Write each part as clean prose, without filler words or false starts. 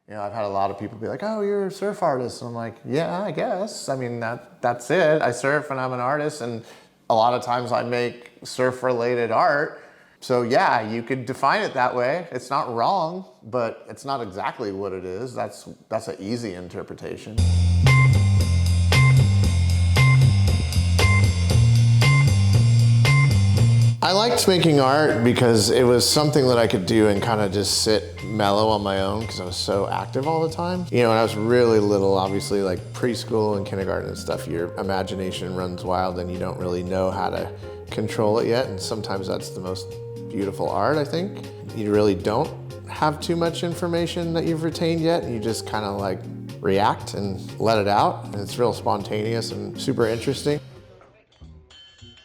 You know, I've had a lot of people be like, oh, you're a surf artist. And I'm like, yeah, I guess. I mean, that's it. I surf and I'm an artist, and a lot of times I make surf-related art. So yeah, you could define it that way. It's not wrong, but it's not exactly what it is. That's an easy interpretation. I liked making art because it was something that I could do and kind of just sit mellow on my own because I was so active all the time. You know, when I was really little, obviously like preschool and kindergarten and stuff, your imagination runs wild and you don't really know how to control it yet. And sometimes that's the most beautiful art, I think. You really don't have too much information that you've retained yet. And you just kind of like react and let it out. And it's real spontaneous and super interesting.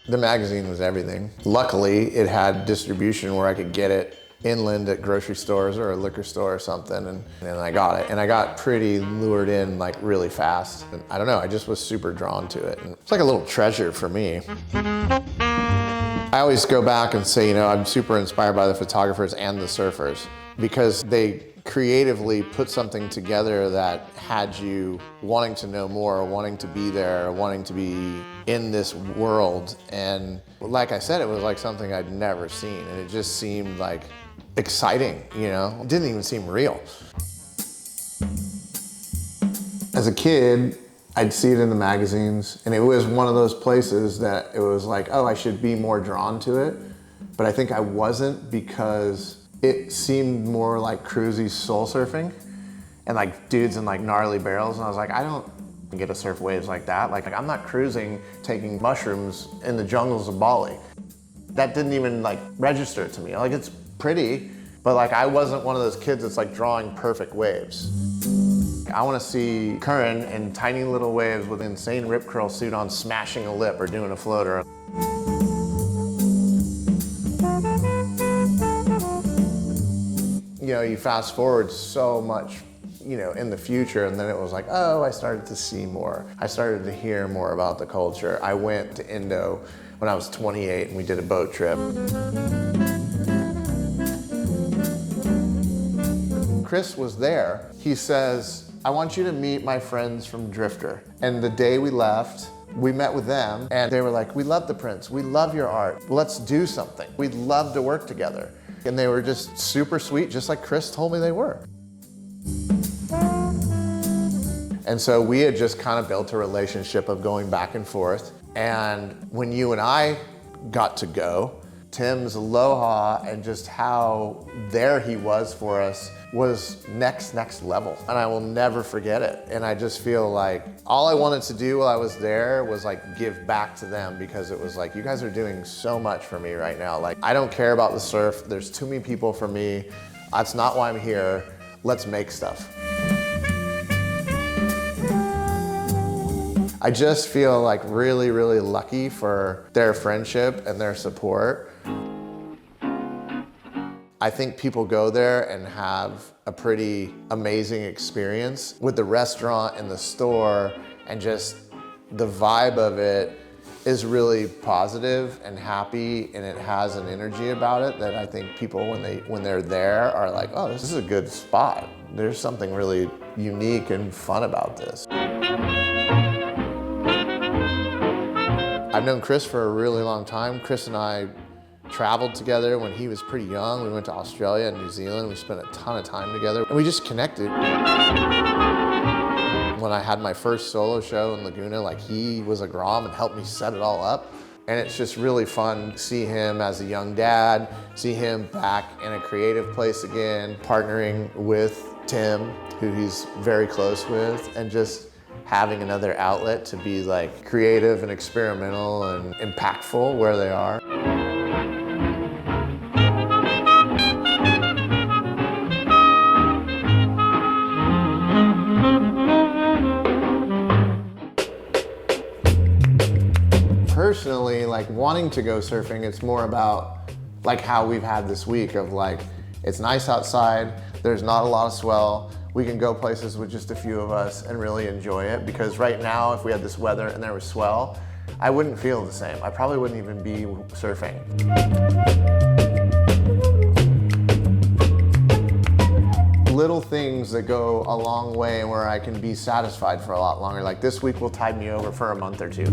The magazine was everything. Luckily, it had distribution where I could get it inland at grocery stores or a liquor store or something, and I got it. And I got pretty lured in like really fast. And I don't know, I just was super drawn to it. And it's like a little treasure for me. I always go back and say, you know, I'm super inspired by the photographers and the surfers because they creatively put something together that had you wanting to know more, wanting to be there, wanting to be in this world. And like I said, it was like something I'd never seen, and it just seemed like exciting, you know? It didn't even seem real. As a kid, I'd see it in the magazines, and it was one of those places that it was like, oh, I should be more drawn to it. But I think I wasn't because it seemed more like cruisy soul surfing and like dudes in like gnarly barrels. And I was like, I don't get to surf waves like that. Like I'm not cruising, taking mushrooms in the jungles of Bali. That didn't even like register to me. Like it's pretty, but like I wasn't one of those kids that's like drawing perfect waves. I want to see Curran in tiny little waves with an insane rip curl suit on, smashing a lip or doing a floater. You know, you fast forward so much, you know, in the future, and then it was like, oh, I started to see more. I started to hear more about the culture. I went to Indo when I was 28 and we did a boat trip. Chris was there. He says, I want you to meet my friends from Drifter. And the day we left, we met with them and they were like, we love the prints. We love your art. Let's do something. We'd love to work together. And they were just super sweet, just like Chris told me they were. And so we had just kind of built a relationship of going back and forth. And when you and I got to go, Tim's aloha and just how there he was for us was next level. And I will never forget it. And I just feel like all I wanted to do while I was there was like give back to them, because it was like, you guys are doing so much for me right now. Like, I don't care about the surf. There's too many people for me. That's not why I'm here. Let's make stuff. I just feel like really, really lucky for their friendship and their support. I think people go there and have a pretty amazing experience with the restaurant and the store, and just the vibe of it is really positive and happy, and it has an energy about it that I think people, when they're there, are like, oh, this is a good spot. There's something really unique and fun about this. I've known Chris for a really long time. Chris and I traveled together when he was pretty young. We went to Australia and New Zealand. We spent a ton of time together, and we just connected. When I had my first solo show in Laguna, like, he was a grom and helped me set it all up. And it's just really fun to see him as a young dad, see him back in a creative place again, partnering with Tim, who he's very close with, and just having another outlet to be like creative and experimental and impactful where they are. Personally, like, wanting to go surfing, it's more about like how we've had this week of like, it's nice outside, there's not a lot of swell, we can go places with just a few of us and really enjoy it. Because right now, if we had this weather and there was swell, I wouldn't feel the same. I probably wouldn't even be surfing. little things that go a long way and where I can be satisfied for a lot longer. Like this week will tide me over for a month or two.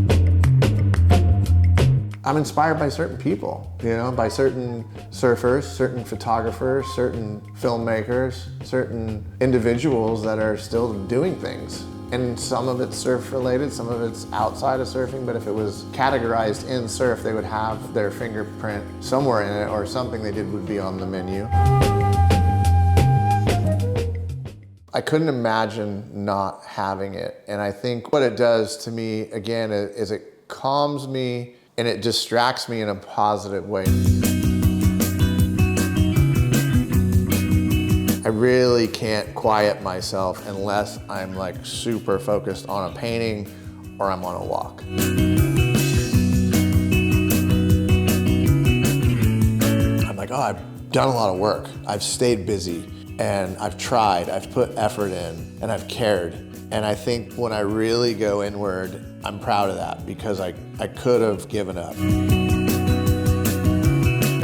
I'm inspired by certain people, you know, by certain surfers, certain photographers, certain filmmakers, certain individuals that are still doing things. And some of it's surf related, some of it's outside of surfing, but if it was categorized in surf, they would have their fingerprint somewhere in it, or something they did would be on the menu. I couldn't imagine not having it. And I think what it does to me, again, is it calms me and it distracts me in a positive way. I really can't quiet myself unless I'm like super focused on a painting or I'm on a walk. I'm like, oh, I've done a lot of work. I've stayed busy and I've tried, I've put effort in and I've cared. And I think when I really go inward, I'm proud of that because I could have given up.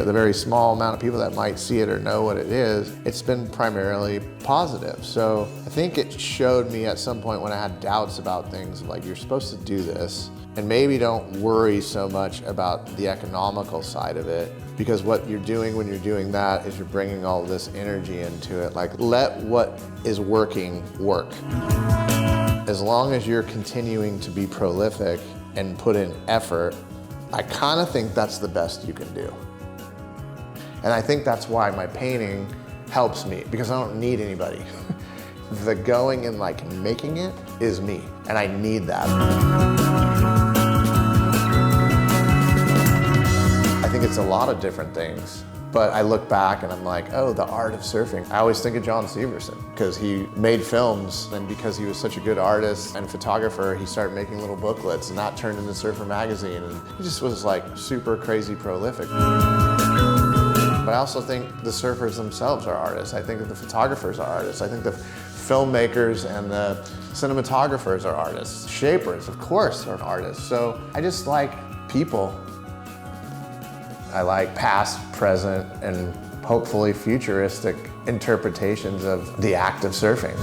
The very small amount of people that might see it or know what it is, it's been primarily positive. So I think it showed me at some point when I had doubts about things, like you're supposed to do this, and maybe don't worry so much about the economical side of it, because what you're doing when you're doing that is you're bringing all this energy into it. Like, let what is working work. As long as you're continuing to be prolific and put in effort, I kind of think that's the best you can do. And I think that's why my painting helps me, because I don't need anybody. The going and like making it is me, and I need that. I think it's a lot of different things, but I look back and I'm like, oh, the art of surfing. I always think of John Severson, because he made films, and because he was such a good artist and photographer, he started making little booklets, and that turned into Surfer Magazine, and he just was like super crazy prolific. But I also think the surfers themselves are artists. I think that the photographers are artists. I think the filmmakers and the cinematographers are artists. Shapers, of course, are artists. So I just like people. I like past, present, and hopefully futuristic interpretations of the act of surfing.